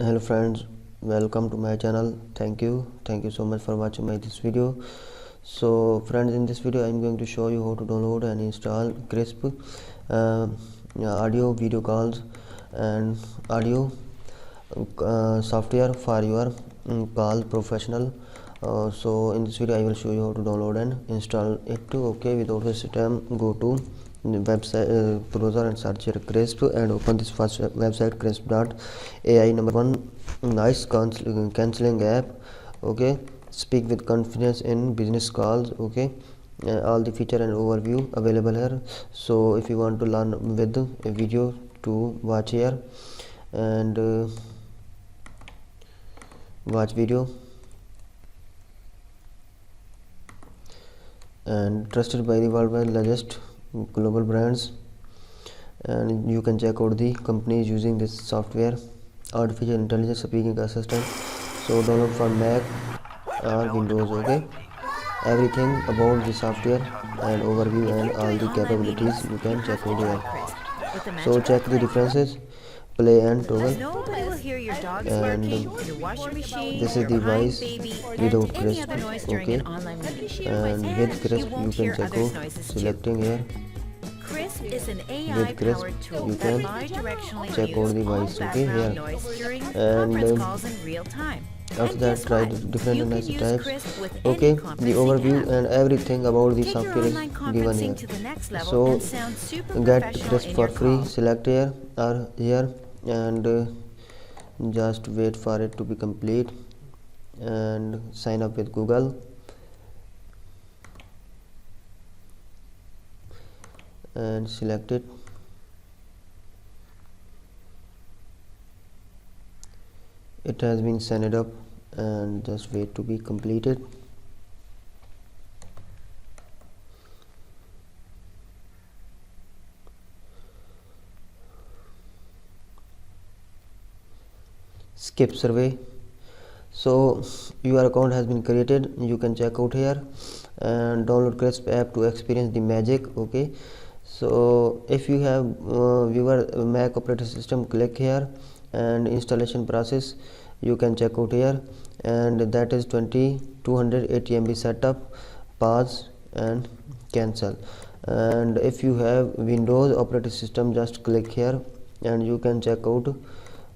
Hello friends, welcome to my channel. Thank you so much for watching this video. So friends, in this video I'm going to show you how to download and install krisp audio video calls and audio software for your call professional. So in this video I will show you how to download and install it. Okay, without wasting time, go to the website browser and search here krisp and open this first website krisp.ai. Number one, nice cancelling app. Okay, speak with confidence in business calls. Okay, all the feature and overview available here. So if you want to learn with a video to watch here and watch video, and trusted by the worldwide largest global brands, and you can check out the companies using this software, artificial intelligence speaking assistant. So download for Mac or Windows. Okay, everything about the software and overview and all the capabilities you can check out here. So check the differences, play and toggle, and this is the voice without krisp. Okay, and with krisp you can check out selecting here. With krisp you can check out the voice. Okay, here, and after that try different analysis types. Okay, the overview and everything about the software is given here. So get krisp for free, select here or here, and just wait for it to be complete and sign up with Google. And select it. It has been signed up and just wait to be completed. Skip survey. So your account has been created. You can check out here and download krisp app to experience the magic. Okay, so if you have your Mac operating system, click here and installation process you can check out here, and that is 280 MB setup, pause and cancel. And if you have Windows operating system, just click here and you can check out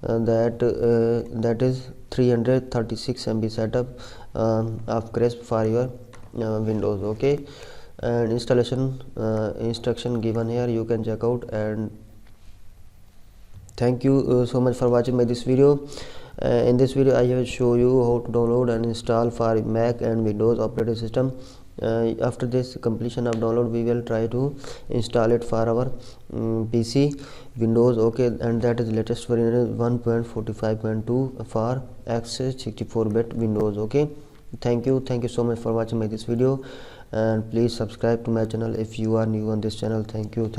that is 336 MB setup of krisp for your Windows. Okay, and installation instruction given here you can check out. And thank you so much for watching this video. In this video I will show you how to download and install for Mac and Windows operating system. After this completion of download we will try to install it for our PC Windows. Okay, and that is latest version 1.45.2 for x64-bit Windows. Okay, thank you so much for watching this video, and please subscribe to my channel if you are new on this channel. Thank you.